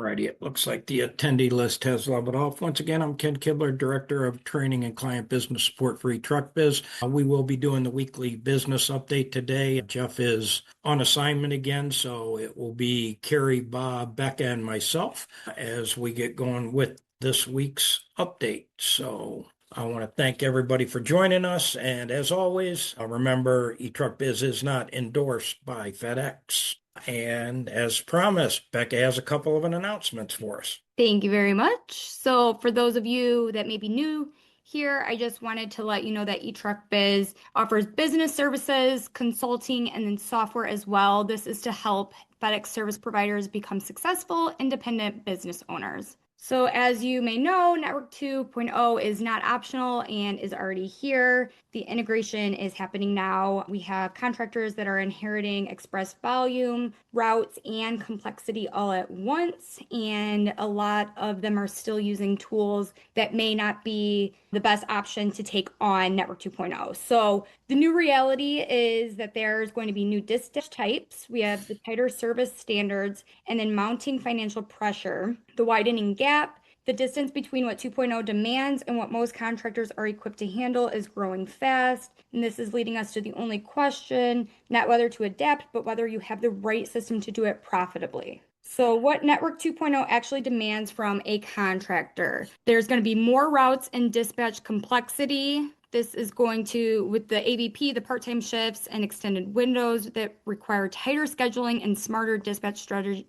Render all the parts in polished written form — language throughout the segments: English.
Alrighty, it looks like the attendee list has leveled off. Once again, I'm Ken Kibler, Director of Training and Client Business Support for eTruckBiz. We will be doing the weekly business update today. Jeff is on assignment again, so it will be Carrie, Bob, Becca, and myself as we get going with this week's update. So I want to thank everybody for joining us. And as always, remember, eTruckBiz is not endorsed by FedEx. And as promised, Becca has a couple of announcements for us. Thank you very much. So for those of you that may be new here, I just wanted to let you know that eTruckBiz offers business services, consulting, and then software as well. This is to help FedEx service providers become successful, independent business owners. So as you may know, Network 2.0 is not optional and is already here. The integration is happening now. We have contractors that are inheriting express volume, routes, and complexity all at once. And a lot of them are still using tools that may not be the best option to take on Network 2.0. So the new reality is that there's going to be new dispatch types. We have the tighter service standards and then mounting financial pressure, the widening gap. The distance between what 2.0 demands and what most contractors are equipped to handle is growing fast. And this is leading us to the only question, not whether to adapt, but whether you have the right system to do it profitably. So what Network 2.0 actually demands from a contractor? There's going to be more routes and dispatch complexity. This is going to, with the AVP, the part-time shifts and extended windows that require tighter scheduling and smarter dispatch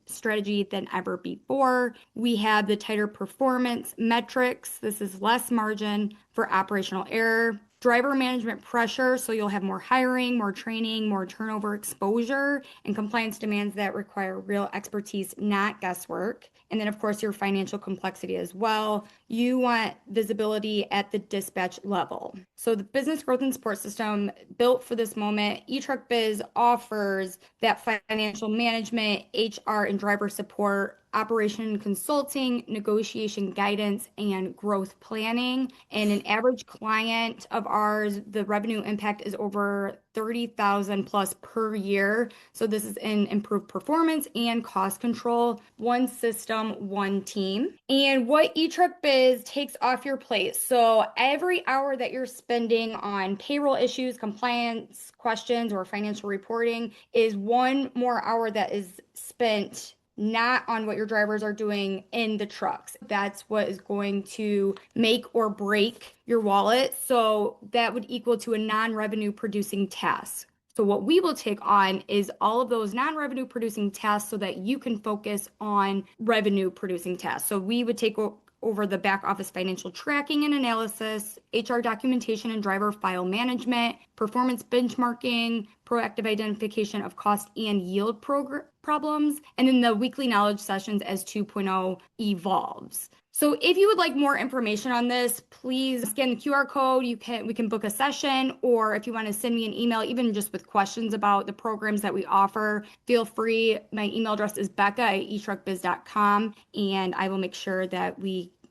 strategy than ever before. We have the tighter performance metrics. This is less margin for operational error. Driver management pressure, so you'll have more hiring, more training, more turnover exposure, and compliance demands that require real expertise, not guesswork. And then, of course, your financial complexity as well. You want visibility at the dispatch level. So the business growth and support system built for this moment, eTruckBiz offers that financial management, HR, and driver support, operation consulting, negotiation guidance, and growth planning. And an average client of ours, the revenue impact is over 30,000 plus per year. So this is in improved performance and cost control, one system, one team. And what eTruckBiz takes off your plate. So every hour that you're spending on payroll issues, compliance questions, or financial reporting is one more hour that is spent not on what your drivers are doing in the trucks. That's what is going to make or break your wallet. So that would equal to a non-revenue producing task. So what we will take on is all of those non-revenue producing tasks so that you can focus on revenue producing tasks. So we would take over the back office financial tracking and analysis, HR documentation and driver file management, performance benchmarking, proactive identification of cost and yield problems, and then the weekly knowledge sessions as 2.0 evolves. So if you would like more information on this, please scan the QR code. We can book a session, or if you want to send me an email, even just with questions about the programs that we offer, feel free. My email address is becca@etruckbiz.com, and I will make sure that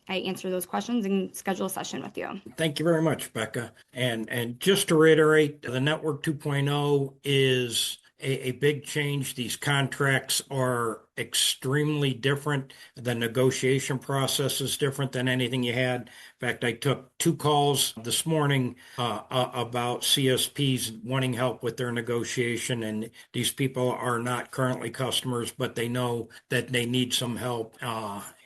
I answer those questions and schedule a session with you. Thank you very much, Becca. And just to reiterate, the Network 2.0 is a big change. These contracts are extremely different. The negotiation process is different than anything you had. In fact, I took 2 calls this morning about CSPs wanting help with their negotiation, and these people are not currently customers, but they know that they need some help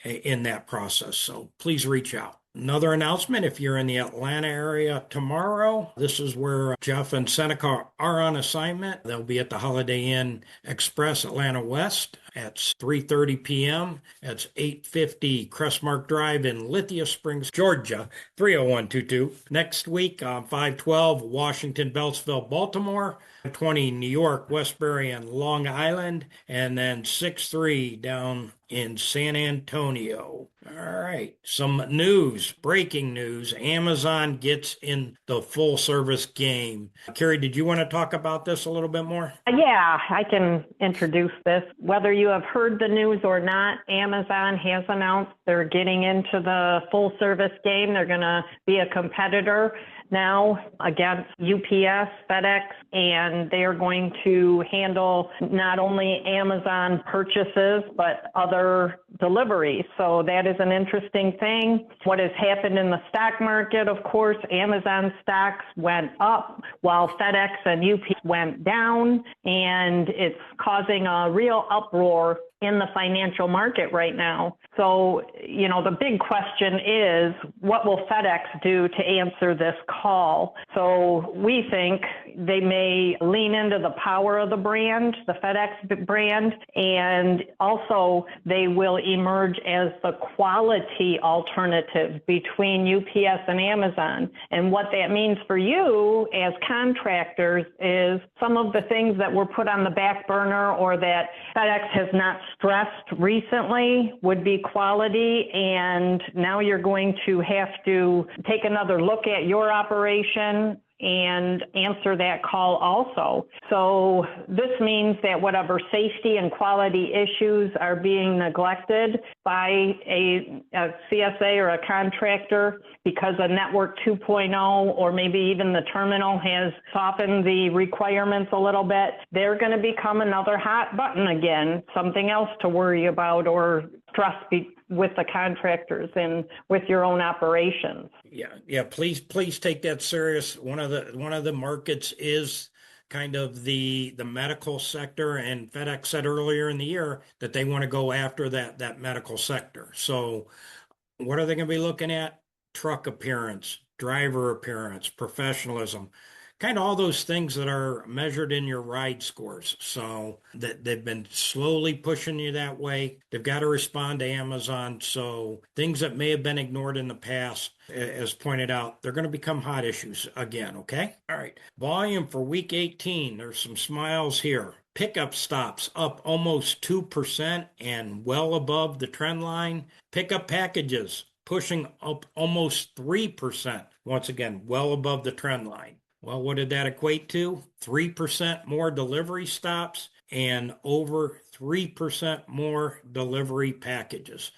in that process. So please reach out. Another announcement, if you're in the Atlanta area tomorrow, this is where Jeff and Seneca are on assignment. They'll be at the Holiday Inn Express Atlanta West at 3:30 p.m. That's 850 Crestmark Drive in Lithia Springs, Georgia, 30122. Next week, 512 Washington, Beltsville, Baltimore, 20 New York, Westbury, and Long Island, and then 6-3 down in San Antonio. All right, some news, breaking news. Amazon gets in the full service game. Carrie, did you want to talk about this a little bit more? Yeah, I can introduce this. Whether you have heard the news or not, Amazon has announced they're getting into the full service game. They're going to be a competitor. now against UPS, FedEx, and they are going to handle not only Amazon purchases, but other deliveries. So that is an interesting thing. What has happened in the stock market, of course, Amazon stocks went up while FedEx and UPS went down, and it's causing a real uproar in the financial market right now. So, the big question is, what will FedEx do to answer this call? So we think they may lean into the power of the brand, the FedEx brand, and also they will emerge as the quality alternative between UPS and Amazon. And what that means for you as contractors is some of the things that were put on the back burner or that FedEx has not stressed recently would be quality, and now you're going to have to take another look at your operation and answer that call also. So this means that whatever safety and quality issues are being neglected by a CSA or a contractor because a Network 2.0 or maybe even the terminal has softened the requirements a little bit, they're going to become another hot button again, something else to worry about or stress with the contractors and with your own operations. Yeah. Please take that serious. One of the markets is kind of the medical sector, and FedEx said earlier in the year that they want to go after that medical sector. So what are they going to be looking at? Truck appearance, driver appearance, professionalism, kind of all those things that are measured in your ride scores. So that they've been slowly pushing you that way. They've got to respond to Amazon. So things that may have been ignored in the past, as pointed out, they're going to become hot issues again. Okay. All right. Volume for week 18. There's some smiles here. Pickup stops up almost 2% and well above the trend line. Pickup packages pushing up almost 3%. Once again, well above the trend line. Well, what did that equate to? 3% more delivery stops and over 3% more delivery packages.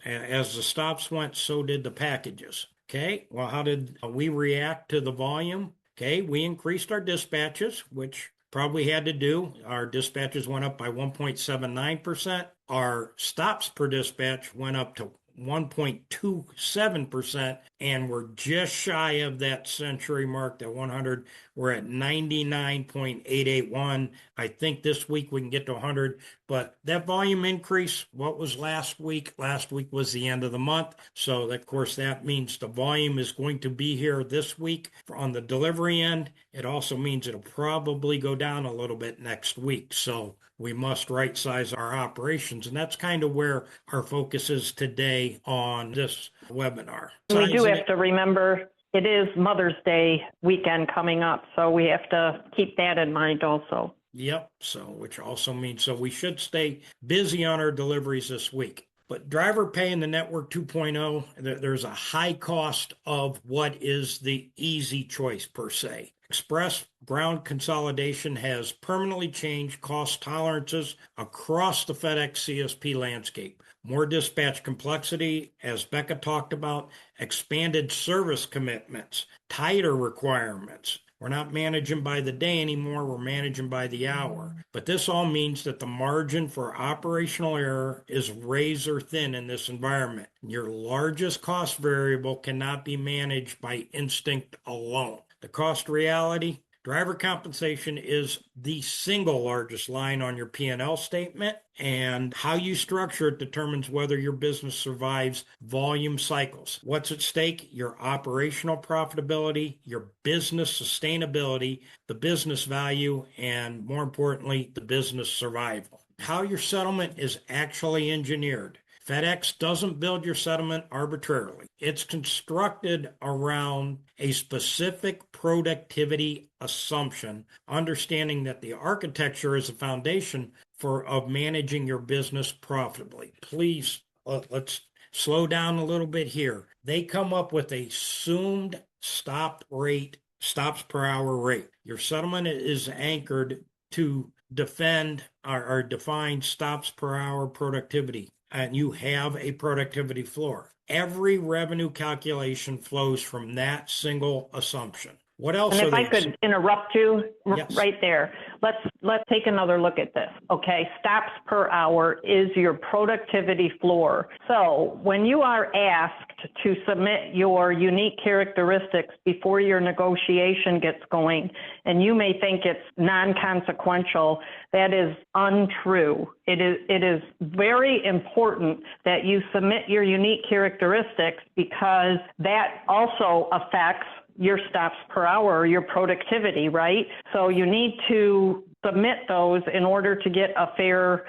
As the stops went, so did the packages. Okay, well, how did we react to the volume? Okay, we increased our dispatches, which probably had to do. Our dispatches went up by 1.79%. Our stops per dispatch went up to 1.27%, and we're just shy of that century mark, that 100. We're at 99.881. I think this week we can get to 100, but that volume increase, what was last week? Last week was the end of the month. So, of course, that means the volume is going to be here this week on the delivery end. It also means it'll probably go down a little bit next week. So we must right size our operations. And that's kind of where our focus is today on this webinar. We do have to remember it is Mother's Day weekend coming up, so we have to keep that in mind also. Yep. So, which also means, so we should stay busy on our deliveries this week. But driver pay in the Network 2.0, there's a high cost of what is the easy choice per se. Express ground consolidation has permanently changed cost tolerances across the FedEx CSP landscape. More dispatch complexity, as Becca talked about, expanded service commitments, tighter requirements. We're not managing by the day anymore, we're managing by the hour. But this all means that the margin for operational error is razor thin in this environment. Your largest cost variable cannot be managed by instinct alone. The cost reality, driver compensation is the single largest line on your P&L statement, and how you structure it determines whether your business survives volume cycles. What's at stake? Your operational profitability, your business sustainability, the business value, and more importantly, the business survival. How your settlement is actually engineered. FedEx doesn't build your settlement arbitrarily. It's constructed around a specific productivity assumption, understanding that the architecture is a foundation of managing your business profitably. Please, let's slow down a little bit here. They come up with a assumed stops per hour rate. Your settlement is anchored to defend or define stops per hour productivity. and you have a productivity floor. Every revenue calculation flows from that single assumption. What else And are if I they? could interrupt you Yes. right there, let's take another look at this. Okay, stops per hour is your productivity floor. So when you are asked to submit your unique characteristics before your negotiation gets going, and you may think it's non-consequential, that is untrue. It is very important that you submit your unique characteristics, because that also affects your stops per hour, your productivity, right? So you need to submit those in order to get a fair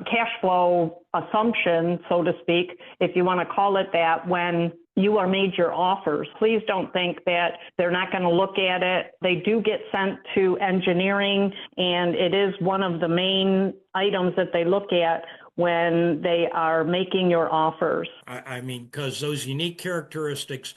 cash flow assumption, so to speak, if you want to call it that, when you are made your offers. Please don't think that they're not going to look at it. They do get sent to engineering, and it is one of the main items that they look at when they are making your offers. I mean, because those unique characteristics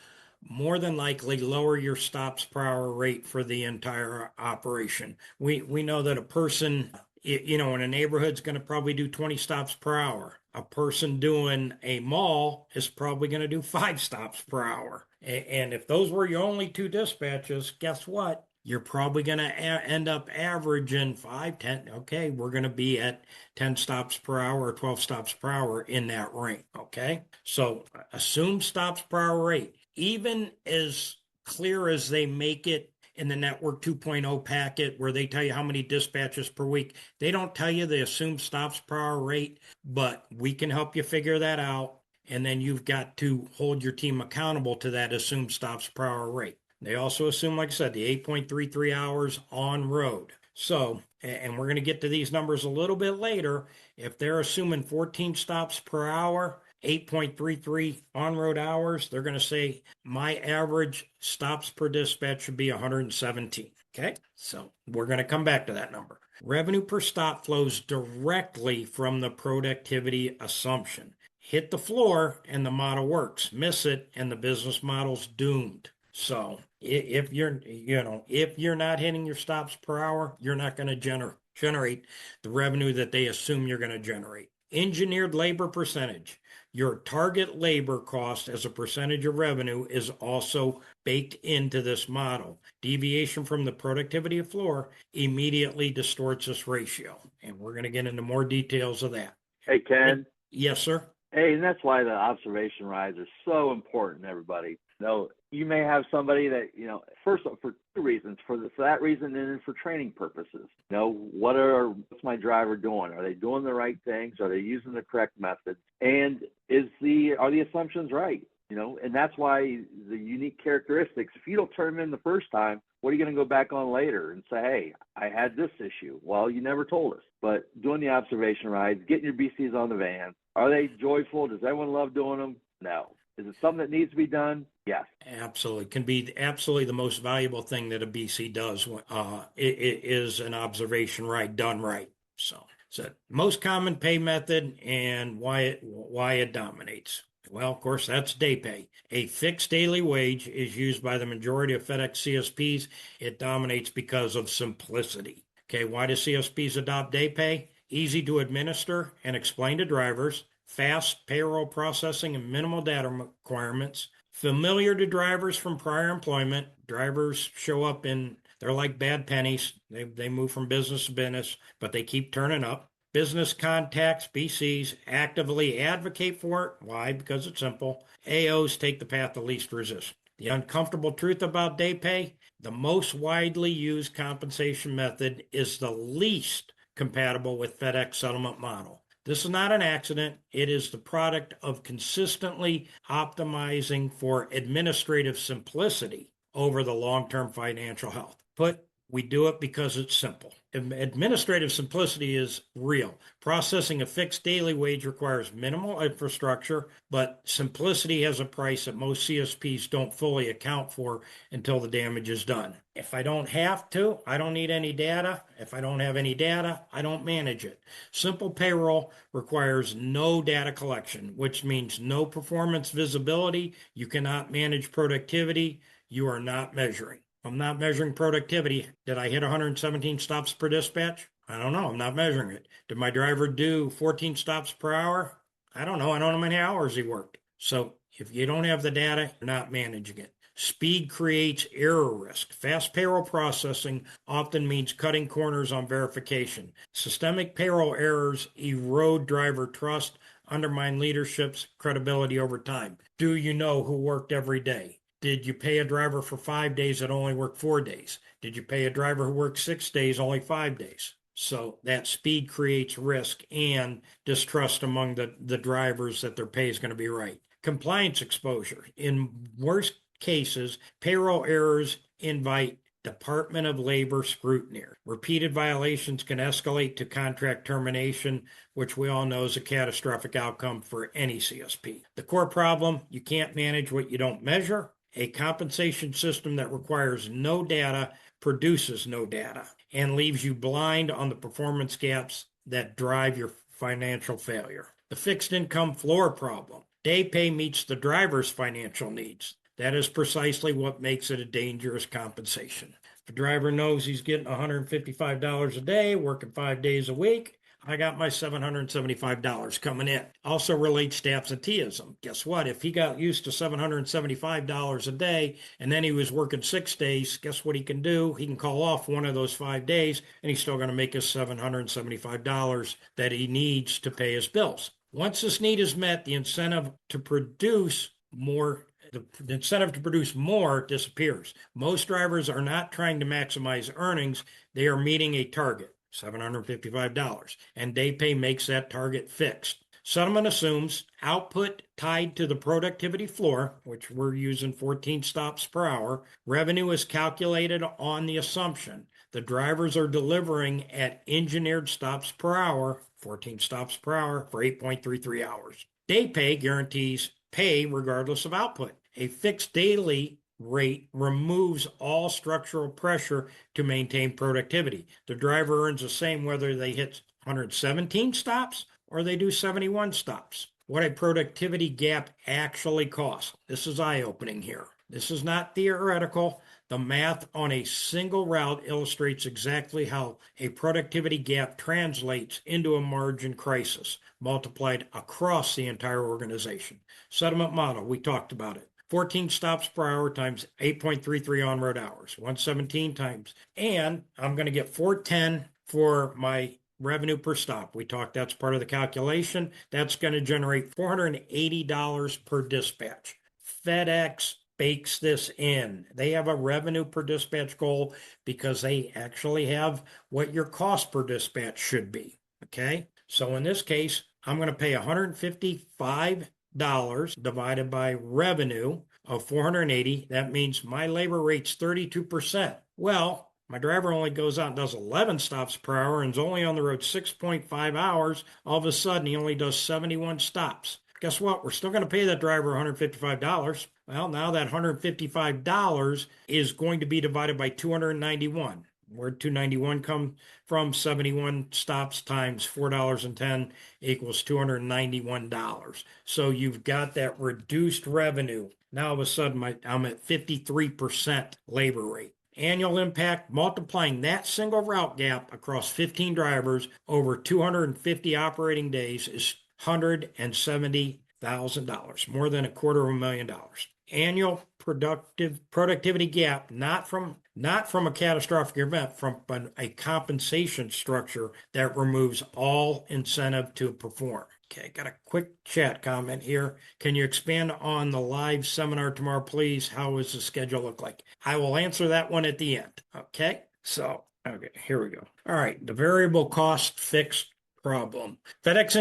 more than likely lower your stops per hour rate for the entire operation. We know that a person, in a neighborhood's going to probably do 20 stops per hour. A person doing a mall is probably going to do 5 stops per hour. And if those were your only 2 dispatches, guess what? You're probably going to end up averaging 5, 10. Okay, we're going to be at 10 stops per hour or 12 stops per hour in that range. Okay, so assume stops per hour rate. Even as clear as they make it in the Network 2.0 packet, where they tell you how many dispatches per week, they don't tell you the assumed stops per hour rate, but we can help you figure that out. And then you've got to hold your team accountable to that assumed stops per hour rate. They also assume, like I said, the 8.33 hours on road. So, and we're going to get to these numbers a little bit later. If they're assuming 14 stops per hour, 8.33 on-road hours, they're going to say my average stops per dispatch should be 117. Okay, so we're going to come back to that number. Revenue per stop flows directly from the productivity assumption. Hit the floor and the model works. Miss it and the business model's doomed. So if you're not hitting your stops per hour, you're not going to generate the revenue that they assume you're going to generate. Engineered labor percentage. Your target labor cost as a percentage of revenue is also baked into this model. Deviation from the productivity of floor immediately distorts this ratio. And we're going to get into more details of that. Hey, Ken. Yes, sir. Hey, and that's why the observation rides are so important, everybody. You may have somebody that, first for 2 reasons, for that reason and then for training purposes. What's my driver doing? Are they doing the right things? Are they using the correct methods? And are the assumptions right? And that's why the unique characteristics, if you don't turn them in the first time, what are you going to go back on later and say, hey, I had this issue? Well, you never told us. But doing the observation rides, getting your BCs on the van, are they joyful? Does everyone love doing them? No. Is it something that needs to be done? Yes. Absolutely. Can be absolutely the most valuable thing that a BC does. It is an observation ride done right. So most common pay method and why it dominates. Well, of course, that's day pay. A fixed daily wage is used by the majority of FedEx CSPs. It dominates because of simplicity. Okay, why do CSPs adopt day pay? Easy to administer and explain to drivers, fast payroll processing and minimal data requirements, familiar to drivers from prior employment. Drivers show up they're like bad pennies. They move from business to business, but they keep turning up. Business contacts, BCs, actively advocate for it. Why? Because it's simple. AOs take the path of least resistance. The uncomfortable truth about day pay, the most widely used compensation method is the least compatible with FedEx settlement model. This is not an accident. It is the product of consistently optimizing for administrative simplicity over the long-term financial health. We do it because it's simple. Administrative simplicity is real. Processing a fixed daily wage requires minimal infrastructure, but simplicity has a price that most CSPs don't fully account for until the damage is done. If I don't have to, I don't need any data. If I don't have any data, I don't manage it. Simple payroll requires no data collection, which means no performance visibility. You cannot manage productivity. You are not measuring. I'm not measuring productivity. Did I hit 117 stops per dispatch? I don't know. I'm not measuring it. Did my driver do 14 stops per hour? I don't know. I don't know how many hours he worked. So if you don't have the data, you're not managing it. Speed creates error risk. Fast payroll processing often means cutting corners on verification. Systemic payroll errors erode driver trust, undermine leadership's credibility over time. Do you know who worked every day? Did you pay a driver for 5 days that only worked 4 days? Did you pay a driver who worked 6 days, only 5 days? So that speed creates risk and distrust among the drivers that their pay is going to be right. Compliance exposure. In worst cases, payroll errors invite Department of Labor scrutiny. Repeated violations can escalate to contract termination, which we all know is a catastrophic outcome for any CSP. The core problem, you can't manage what you don't measure. A compensation system that requires no data produces no data and leaves you blind on the performance gaps that drive your financial failure. The fixed income floor problem. Day pay meets the driver's financial needs. That is precisely what makes it a dangerous compensation. If a driver knows he's getting $155 a day, working 5 days a week, I got my $775 coming in. Also relates to absenteeism. Guess what? If he got used to $775 a day and then he was working 6 days, guess what he can do? He can call off one of those 5 days and he's still going to make his $775 that he needs to pay his bills. Once this need is met, the incentive to produce more disappears. Most drivers are not trying to maximize earnings. They are meeting a target. $755, and day pay makes that target fixed. Settlement assumes output tied to the productivity floor, which we're using 14 stops per hour. Revenue is calculated on the assumption the drivers are delivering at engineered stops per hour, 14 stops per hour for 8.33 hours. Day pay guarantees pay regardless of output. A fixed daily rate removes all structural pressure to maintain productivity. The driver earns the same whether they hit 117 stops or they do 71 stops. What a productivity gap actually costs. This is eye-opening here. This is not theoretical. The math on a single route illustrates exactly how a productivity gap translates into a margin crisis multiplied across the entire organization. Settlement model, we talked about it. 14 stops per hour times 8.33 on-road hours, 117 times. And I'm going to get 410 for my revenue per stop. We talked that's part of the calculation. That's going to generate $480 per dispatch. FedEx bakes this in. They have a revenue per dispatch goal because they actually have what your cost per dispatch should be. Okay? So in this case, I'm going to pay $155 divided by revenue of 480. That means my labor rate's 32%. Well, my driver only goes out and does 11 stops per hour and is only on the road 6.5 hours. All of a sudden, he only does 71 stops. Guess what? We're still going to pay that driver $155. Well, now that $155 is going to be divided by 291. Where'd 291 come from? 71 stops times $4.10 equals $291. So you've got that reduced revenue. Now all of a sudden I'm at 53% labor rate. Annual impact, multiplying that single route gap across 15 drivers over 250 operating days is $170,000, more than $250,000. Annual productivity gap, not from a catastrophic event, from a compensation structure that removes all incentive to perform. Okay, got a quick chat comment here. Can you expand on the live seminar tomorrow, please? How does the schedule look like? I will answer that one at the end. Okay, here we go. All right, the variable cost fixed problem. FedEx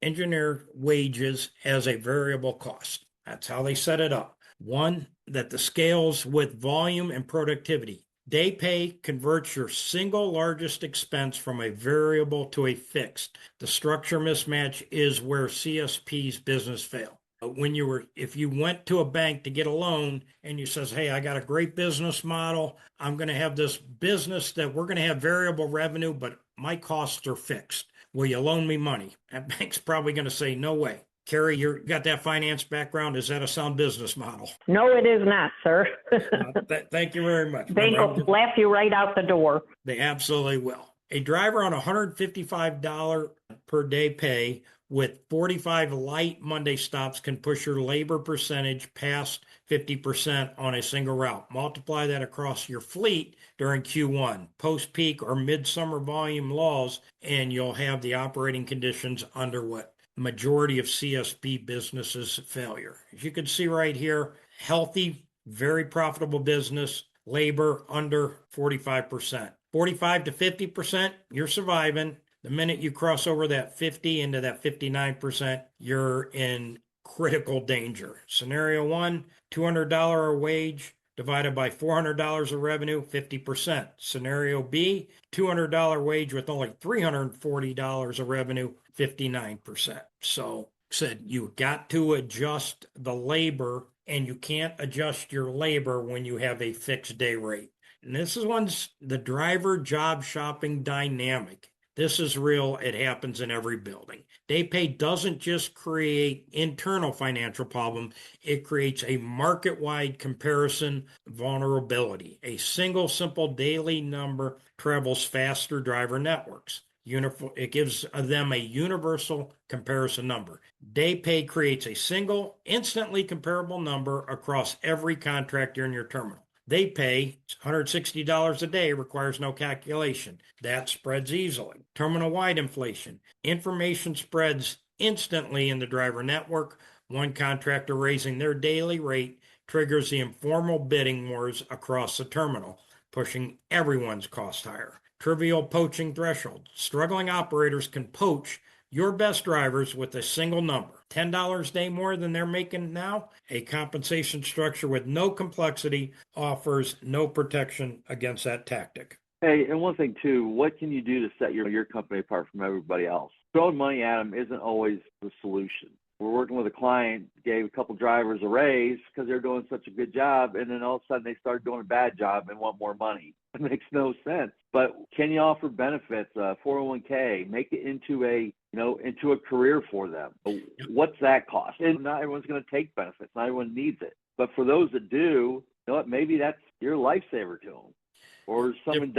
engineer wages as a variable cost. That's how they set it up. One, that the scales with volume and productivity. Day pay converts your single largest expense from a variable to a fixed. The structure mismatch is where CSP's business fail. If you went to a bank to get a loan and you says, hey, I got a great business model. I'm going to have this business that we're going to have variable revenue, but my costs are fixed. Will you loan me money? That bank's probably going to say, no way. Carrie, you got that finance background. Is that a sound business model? No, it is not, sir. Thank you very much. Bank will laugh you right out the door. They absolutely will. A driver on $155 per day pay with 45 light Monday stops can push your labor percentage past 50% on a single route. Multiply that across your fleet during Q1, post-peak or midsummer volume lulls, and you'll have the operating conditions under what majority of CSP businesses failure. As you can see right here, healthy, very profitable business, labor under 45%. 45 to 50%, you're surviving. The minute you cross over that 50 into that 59%, you're in critical danger. Scenario one, $200 a wage divided by $400 of revenue, 50%. Scenario B, $200 wage with only $340 of revenue, 59%. So said you got to adjust the labor, and you can't adjust your labor when you have a fixed day rate. And this is the driver job shopping dynamic. This is real. It happens in every building. Day pay doesn't just create internal financial problem. It creates a market-wide comparison vulnerability. A single simple daily number travels faster driver networks. It gives them a universal comparison number. Day pay creates a single, instantly comparable number across every contractor in your terminal. They pay $160 a day, requires no calculation. That spreads easily. Terminal-wide inflation. Information spreads instantly in the driver network. One contractor raising their daily rate triggers the informal bidding wars across the terminal, pushing everyone's cost higher. Trivial poaching threshold. Struggling operators can poach your best drivers with a single number. $10 a day more than they're making now. A compensation structure with no complexity offers no protection against that tactic. Hey, and one thing too, what can you do to set your company apart from everybody else? Throwing money at them isn't always the solution. We're working with a client, gave a couple drivers a raise because they're doing such a good job, and then all of a sudden they start doing a bad job and want more money. It makes no sense. But can you offer benefits, 401k, make it into a career for them? What's that cost? And not everyone's going to take benefits. Not everyone needs it. But for those that do, you know what? Maybe that's your lifesaver to them. Or someone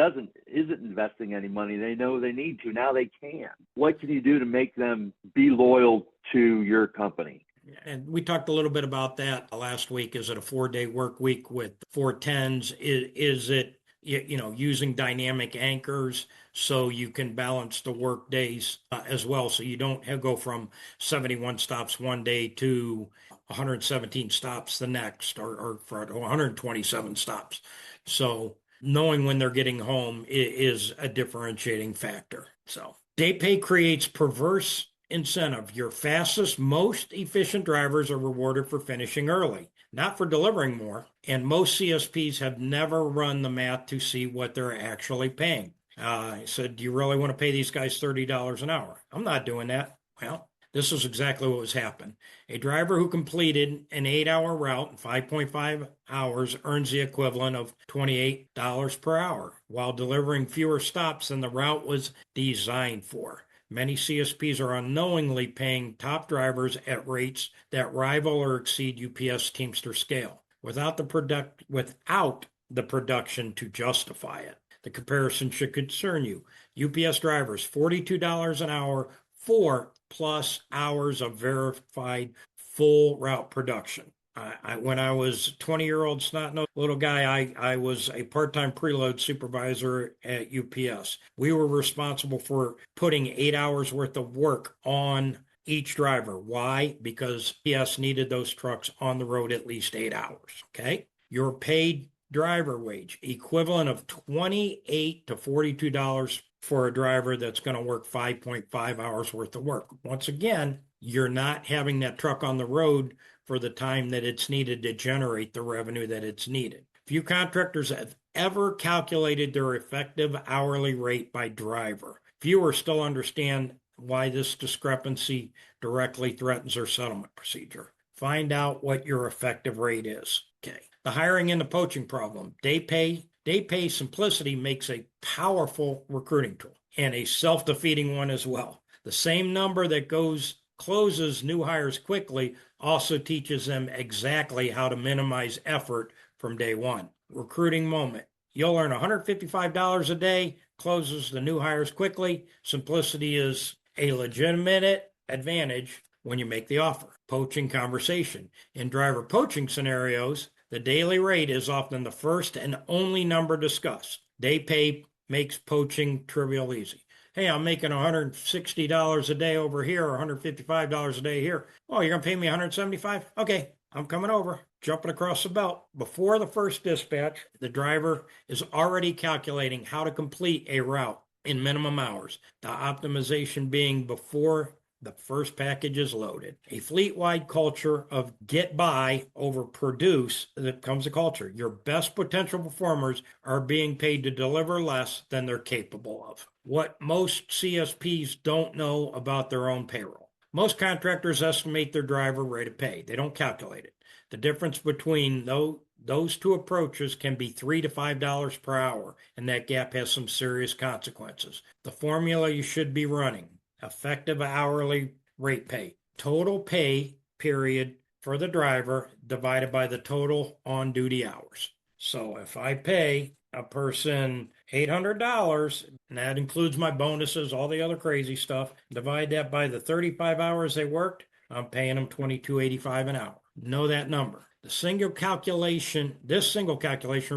isn't investing any money. They know they need to. Now they can. What can you do to make them be loyal to your company? And we talked a little bit about that last week. Is it a 4-day work week with 410s? Is it using dynamic anchors so you can balance the work days as well, so you don't go from 71 stops one day to 117 stops the next, or for 127 stops. So knowing when they're getting home is a differentiating factor. So day pay creates perverse incentive. Your fastest, most efficient drivers are rewarded for finishing early, not for delivering more. And most CSPs have never run the math to see what they're actually paying. I said, do you really want to pay these guys $30 an hour? I'm not doing that. Well, this is exactly what was happening. A driver who completed an 8-hour route in 5.5 hours earns the equivalent of $28 per hour while delivering fewer stops than the route was designed for. Many CSPs are unknowingly paying top drivers at rates that rival or exceed UPS Teamster scale without the production to justify it. The comparison should concern you. UPS drivers, $42 an hour, 4+ hours of verified full route production. When I was 20-year-old snot-nosed little guy, I was a part-time preload supervisor at UPS. We were responsible for putting 8 hours worth of work on each driver. Why? Because UPS needed those trucks on the road at least 8 hours. Okay? Your paid driver wage, equivalent of $28 to $42 for a driver that's going to work 5.5 hours worth of work. Once again, you're not having that truck on the road for the time that it's needed to generate the revenue that it's needed. Few contractors have ever calculated their effective hourly rate by driver. Fewer still understand why this discrepancy directly threatens their settlement procedure. Find out what your effective rate is. Okay. The hiring and the poaching problem. Day pay simplicity makes a powerful recruiting tool and a self-defeating one as well. The same number that closes new hires quickly also teaches them exactly how to minimize effort from day one. Recruiting moment. You'll earn $155 a day closes the new hires quickly. Simplicity is a legitimate advantage when you make the offer. Poaching conversation. In driver poaching scenarios, the daily rate is often the first and only number discussed. Day pay makes poaching trivial easy. Hey, I'm making $160 a day over here or $155 a day here. Oh, you're going to pay me $175? Okay, I'm coming over, jumping across the belt. Before the first dispatch, the driver is already calculating how to complete a route in minimum hours. The optimization being before the first package is loaded. A fleet-wide culture of get by over produce that becomes a culture. Your best potential performers are being paid to deliver less than they're capable of. What most CSPs don't know about their own payroll. Most contractors estimate their driver rate of pay. They don't calculate it. The difference between those two approaches can be $3 to $5 per hour, and that gap has some serious consequences. The formula you should be running: effective hourly rate pay, total pay period for the driver divided by the total on-duty hours. So if I pay a person $800, and that includes my bonuses, all the other crazy stuff, divide that by the 35 hours they worked, I'm paying them $22.85 an hour. Know that number. This single calculation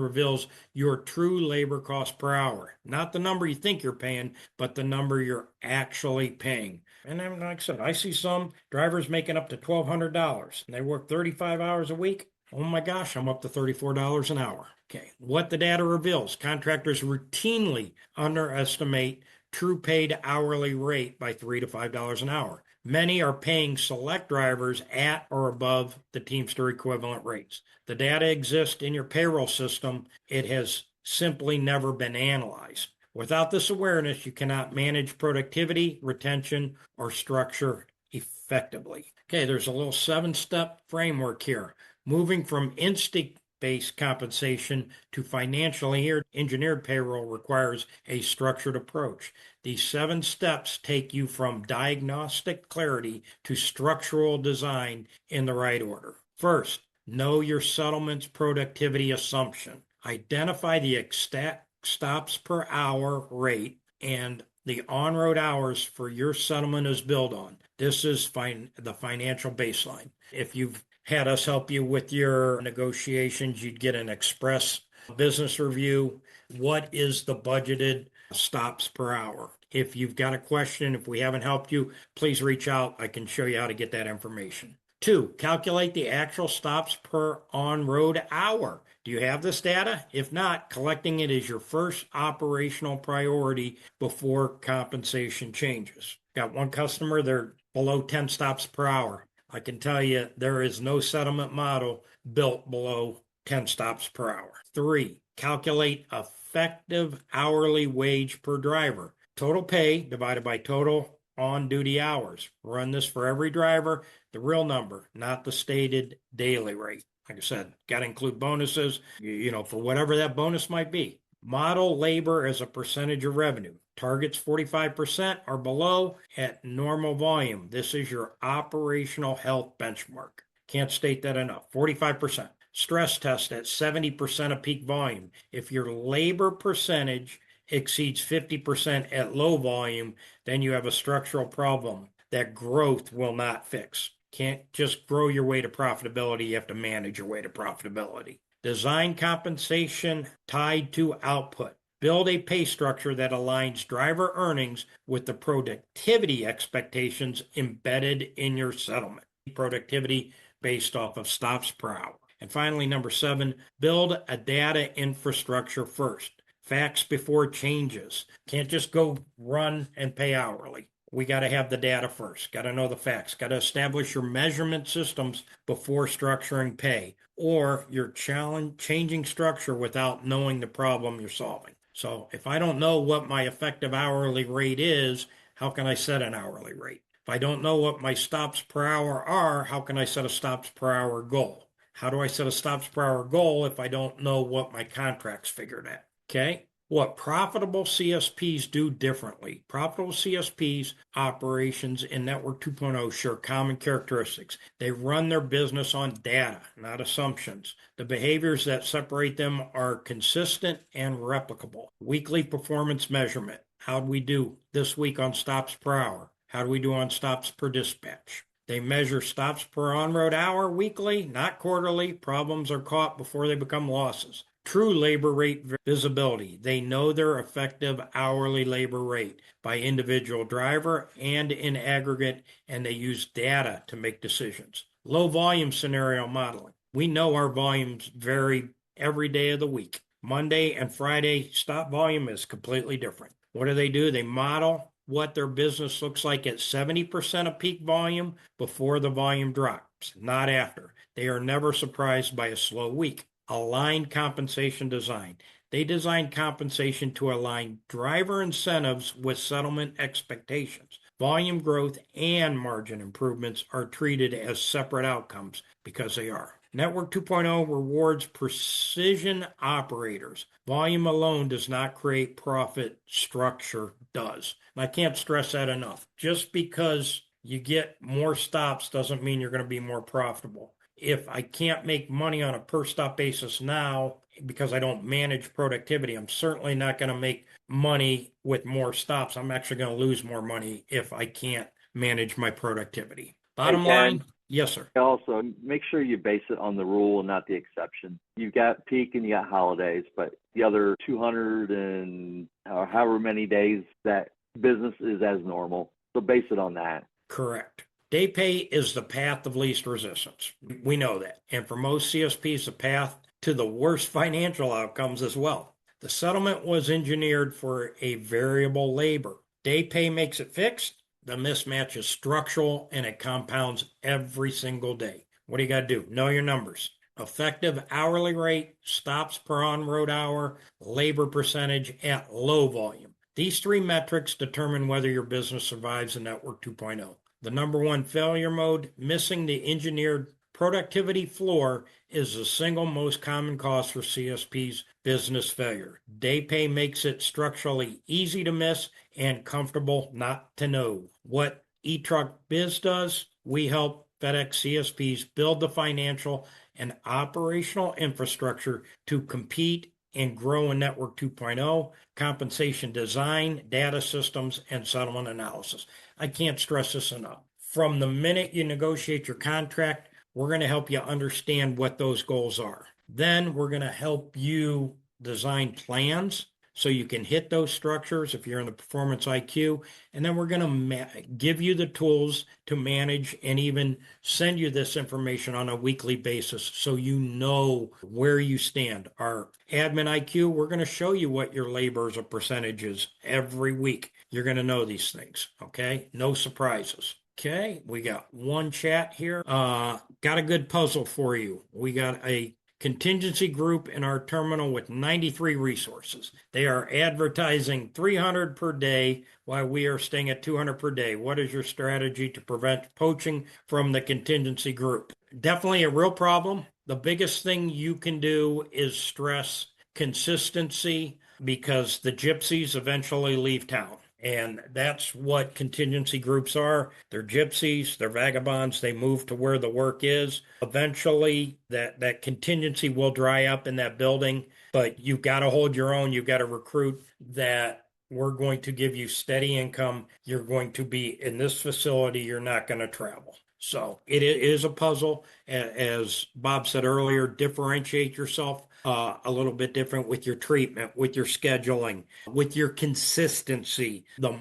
reveals your true labor cost per hour. Not the number you think you're paying, but the number you're actually paying. And then, like I said, I see some drivers making up to $1,200 and they work 35 hours a week. Oh my gosh, I'm up to $34 an hour. Okay, what the data reveals: contractors routinely underestimate true paid hourly rate by $3 to $5 an hour. Many are paying select drivers at or above the Teamster equivalent rates. The data exists in your payroll system. It has simply never been analyzed. Without this awareness, you cannot manage productivity, retention, or structure effectively. Okay, there's a little 7-step framework here. Moving from instinct-based compensation to financially engineered payroll requires a structured approach. These 7 steps take you from diagnostic clarity to structural design in the right order. First, know your settlement's productivity assumption. Identify the exact stops per hour rate and the on-road hours for your settlement is billed on. This is the financial baseline. If you've had us help you with your negotiations, you'd get an express business review. What is the budgeted stops per hour? If you've got a question, if we haven't helped you, please reach out. I can show you how to get that information. 2, calculate the actual stops per on-road hour. Do you have this data? If not, collecting it is your first operational priority before compensation changes. Got one customer, they're below 10 stops per hour. I can tell you there is no settlement model built below 10 stops per hour. 3, calculate effective hourly wage per driver. Total pay divided by total on-duty hours. Run this for every driver, the real number, not the stated daily rate. Like I said, got to include bonuses, for whatever that bonus might be. Model labor as a percentage of revenue. Targets 45% or below at normal volume. This is your operational health benchmark. Can't state that enough. 45%. Stress test at 70% of peak volume. If your labor percentage exceeds 50% at low volume, then you have a structural problem that growth will not fix. Can't just grow your way to profitability. You have to manage your way to profitability. Design compensation tied to output. Build a pay structure that aligns driver earnings with the productivity expectations embedded in your settlement. Productivity based off of stops per hour. And finally, number 7, build a data infrastructure first. Facts before changes. Can't just go run and pay hourly. We got to have the data first. Got to know the facts. Got to establish your measurement systems before structuring pay, or you're changing structure without knowing the problem you're solving. So if I don't know what my effective hourly rate is, how can I set an hourly rate? If I don't know what my stops per hour are, how can I set a stops per hour goal? How do I set a stops per hour goal if I don't know what my contract's figured at? Okay, What profitable CSPs do differently. Profitable CSPs operations in Network 2.0 share common characteristics. They run their business on data, not assumptions. The behaviors that separate them are consistent and replicable. Weekly performance measurement. How do we do this week on stops per hour? How do we do on stops per dispatch? They measure stops per on-road hour weekly, not quarterly. Problems are caught before they become losses. True labor rate visibility. They know their effective hourly labor rate by individual driver and in aggregate, and they use data to make decisions. Low volume scenario modeling. We know our volumes vary every day of the week. Monday and Friday stop volume is completely different. What do? They model what their business looks like at 70% of peak volume before the volume drops, not after. They are never surprised by a slow week. Aligned compensation design. They design compensation to align driver incentives with settlement expectations. Volume growth and margin improvements are treated as separate outcomes because they are. Network 2.0 rewards precision operators. Volume alone does not create profit, structure does. And I can't stress that enough. Just because you get more stops doesn't mean you're going to be more profitable. If I can't make money on a per stop basis now because I don't manage productivity, I'm certainly not going to make money with more stops. I'm actually going to lose more money if I can't manage my productivity. Bottom line, yes, sir. Also, make sure you base it on the rule and not the exception. You've got peak and you got holidays, but the other 200 and however many days that business is as normal. So base it on that. Correct. Day pay is the path of least resistance. We know that. And for most CSPs, the path to the worst financial outcomes as well. The settlement was engineered for a variable labor. Day pay makes it fixed. The mismatch is structural and it compounds every single day. What do you got to do? Know your numbers. Effective hourly rate, stops per on-road hour, labor percentage at low volume. These three metrics determine whether your business survives in Network 2.0. The number one failure mode, missing the engineered productivity floor, is the single most common cause for CSP's business failure. Day pay makes it structurally easy to miss and comfortable not to know. What eTruckBiz does, we help FedEx CSPs build the financial and operational infrastructure to compete and grow in Network 2.0, compensation design, data systems, and settlement analysis. I can't stress this enough. From the minute you negotiate your contract, we're going to help you understand what those goals are. Then we're going to help you design plans so you can hit those structures if you're in the performance IQ. And then we're going to give you the tools to manage and even send you this information on a weekly basis so you know where you stand. Our admin IQ, we're going to show you what your labor as a percentage is every week. You're going to know these things, okay? No surprises. Okay, we got one chat here. Got a good puzzle for you. We got a contingency group in our terminal with 93 resources. They are advertising 300 per day while we are staying at 200 per day. What is your strategy to prevent poaching from the contingency group? Definitely a real problem. The biggest thing you can do is stress consistency because the gypsies eventually leave town. And that's what contingency groups are. They're gypsies, they're vagabonds, they move to where the work is. Eventually, that contingency will dry up in that building, but you've got to hold your own. You've got to recruit that we're going to give you steady income. You're going to be in this facility. You're not going to travel. So it is a puzzle. As Bob said earlier, differentiate yourself a little bit different with your treatment, with your scheduling, with your consistency. The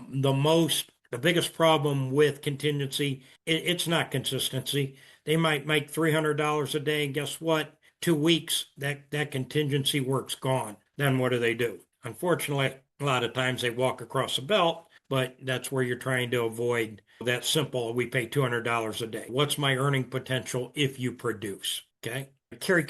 biggest problem with contingency, it's not consistency. They might make $300 a day, and guess what? 2 weeks, that contingency work's gone. Then what do? Unfortunately, a lot of times they walk across the belt, but that's where you're trying to avoid that simple, we pay $200 a day. What's my earning potential if you produce? Okay. Carrie,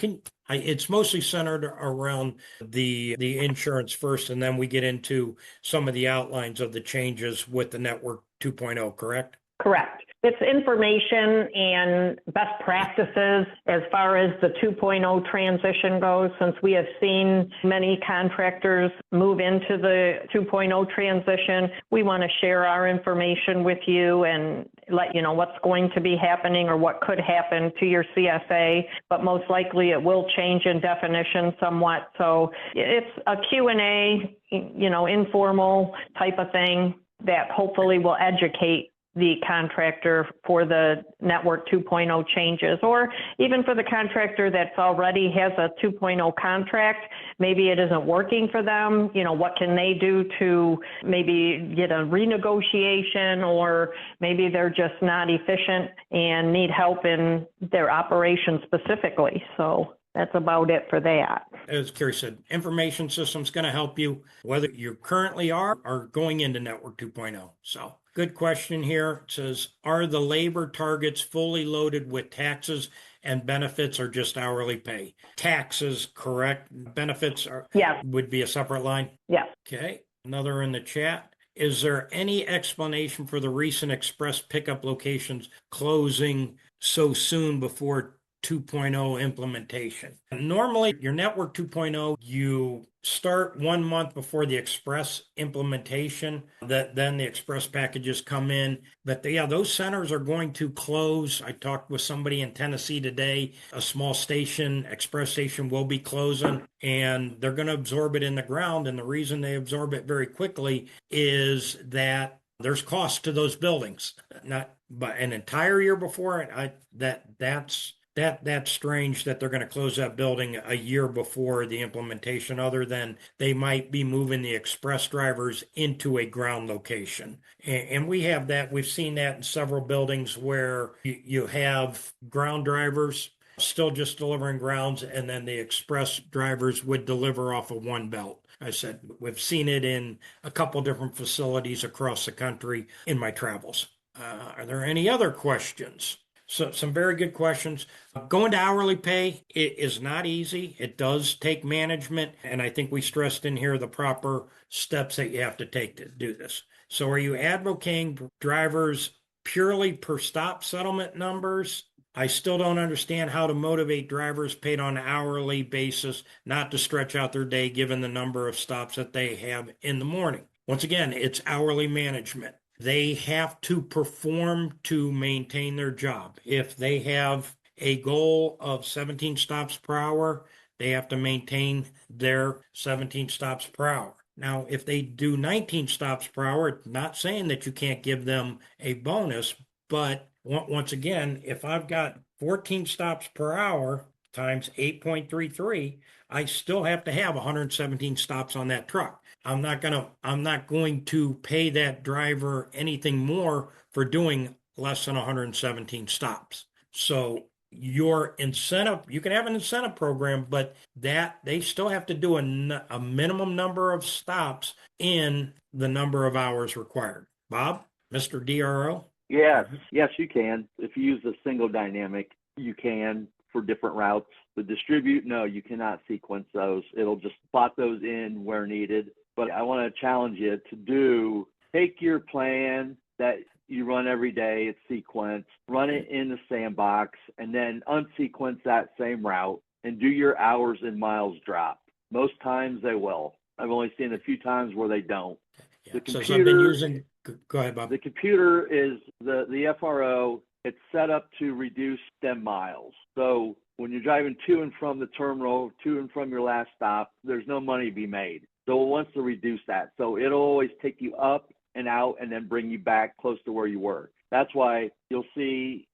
it's mostly centered around the insurance first, and then we get into some of the outlines of the changes with the Network 2.0, correct? Correct. It's information and best practices as far as the 2.0 transition goes. Since we have seen many contractors move into the 2.0 transition, we want to share our information with you and let you know what's going to be happening or what could happen to your CSA, but most likely it will change in definition somewhat. So it's a Q&A, informal type of thing that hopefully will educate the contractor for the Network 2.0 changes, or even for the contractor that's already has a 2.0 contract. Maybe it isn't working for them. What can they do to maybe get a renegotiation, or maybe they're just not efficient and need help in their operation specifically. So that's about it for that. As Carrie said, information system's going to help you whether you currently are or going into Network 2.0. So good question here. It says, are the labor targets fully loaded with taxes and benefits or just hourly pay? Taxes, correct. Benefits would be a separate line? Yes. Okay. Another in the chat. Is there any explanation for the recent express pickup locations closing so soon before 2.0 implementation? Normally, your Network 2.0, you start 1 month before the Express implementation, then the Express packages come in. But those centers are going to close. I talked with somebody in Tennessee today. A small station, Express station, will be closing, and they're going to absorb it in the ground. And the reason they absorb it very quickly is that there's cost to those buildings. Not but an entire year before it. That's strange that they're going to close that building a year before the implementation, other than they might be moving the express drivers into a ground location. And we have that. We've seen that in several buildings where you have ground drivers still just delivering grounds, and then the express drivers would deliver off of one belt. I said, we've seen it in a couple different facilities across the country in my travels. Are there any other questions? So some very good questions. Going to hourly pay, it is not easy. It does take management. And I think we stressed in here the proper steps that you have to take to do this. So are you advocating drivers purely per stop settlement numbers? I still don't understand how to motivate drivers paid on an hourly basis not to stretch out their day given the number of stops that they have in the morning. Once again, it's hourly management. They have to perform to maintain their job. If they have a goal of 17 stops per hour, they have to maintain their 17 stops per hour. Now, if they do 19 stops per hour, it's not saying that you can't give them a bonus, but once again, if I've got 14 stops per hour times 8.33, I still have to have 117 stops on that truck. I'm not going to pay that driver anything more for doing less than 117 stops. So your incentive, you can have an incentive program, but that they still have to do a minimum number of stops in the number of hours required. Bob, Mr. DRO? Yes, you can. If you use a single dynamic, you can for different routes. The distribute, no, you cannot sequence those. It'll just plot those in where needed. But I want to challenge you to take your plan that you run every day, it's sequenced, run it in the sandbox, and then unsequence that same route and do your hours and miles drop. Most times they will. I've only seen a few times where they don't. Yeah. The computer, so I've been using, go ahead, Bob. The computer is the FRO. It's set up to reduce stem miles. So when you're driving to and from the terminal, to and from your last stop, there's no money to be made. So it wants to reduce that. So it'll always take you up and out and then bring you back close to where you were. That's why you'll see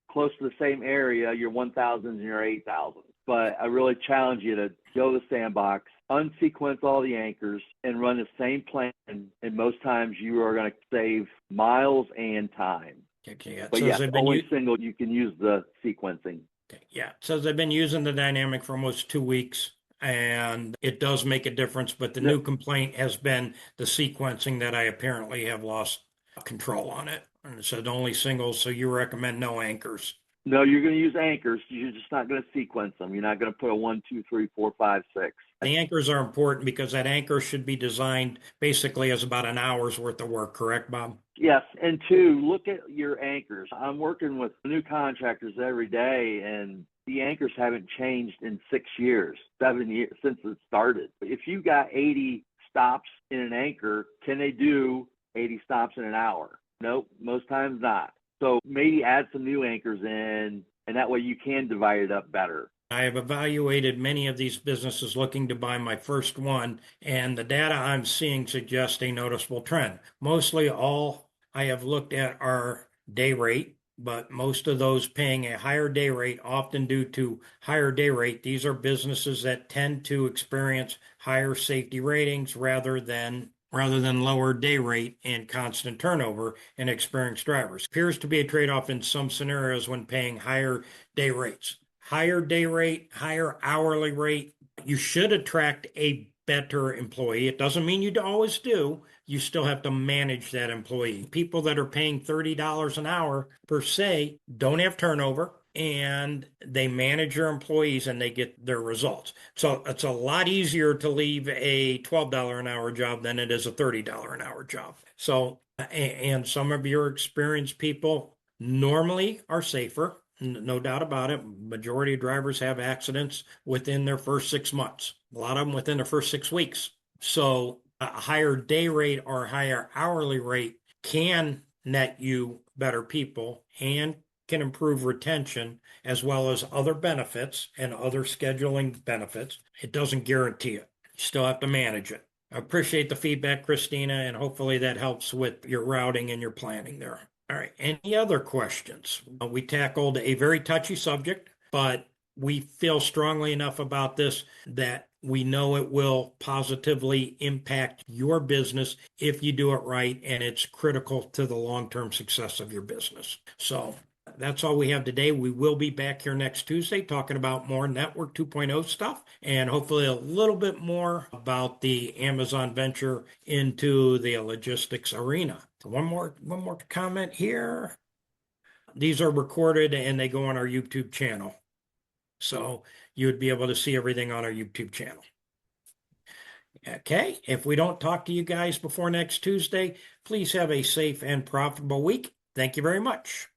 close to the same area, your 1,000s and your 8,000s. But I really challenge you to go to the sandbox, unsequence all the anchors, and run the same plan. And most times you are going to save miles and time. Okay, yeah. But yes, only single you can use the sequencing. Okay, yeah. It says they've been using the dynamic for almost 2 weeks, and it does make a difference. But the new complaint has been the sequencing that I apparently have lost control on it. And it said only singles, so you recommend no anchors. No, you're going to use anchors. You're just not going to sequence them. You're not going to put a 1, 2, 3, 4, 5, 6. The anchors are important because that anchor should be designed basically as about an hour's worth of work, correct, Bob? Yes, and two, look at your anchors. I'm working with new contractors every day, and the anchors haven't changed in 6 years, 7 years since it started. If you got 80 stops in an anchor, can they do 80 stops in an hour? Nope, most times not. So maybe add some new anchors in, and that way you can divide it up better. I have evaluated many of these businesses looking to buy my first one, and the data I'm seeing suggests a noticeable trend. Mostly all I have looked at are day rate, but most of those paying a higher day rate, often due to higher day rate, these are businesses that tend to experience higher safety ratings rather than lower day rate and constant turnover in experienced drivers. Appears to be a trade-off in some scenarios when paying higher day rates. Higher day rate, higher hourly rate, you should attract a better employee. It doesn't mean you always do. You still have to manage that employee. People that are paying $30 an hour per se don't have turnover, and they manage their employees and they get their results. So it's a lot easier to leave a $12 an hour job than it is a $30 an hour job. So, and some of your experienced people normally are safer. No doubt about it. Majority of drivers have accidents within their first 6 months. A lot of them within the first 6 weeks. So a higher day rate or higher hourly rate can net you better people and can improve retention as well as other benefits and other scheduling benefits. It doesn't guarantee it. You still have to manage it. I appreciate the feedback, Christina, and hopefully that helps with your routing and your planning there. All right. Any other questions? We tackled a very touchy subject, but we feel strongly enough about this that we know it will positively impact your business if you do it right, and it's critical to the long-term success of your business. So that's all we have today. We will be back here next Tuesday talking about more Network 2.0 stuff and hopefully a little bit more about the Amazon venture into the logistics arena. One more comment here. These are recorded and they go on our YouTube channel. So you would be able to see everything on our YouTube channel. Okay, if we don't talk to you guys before next Tuesday, please have a safe and profitable week. Thank you very much.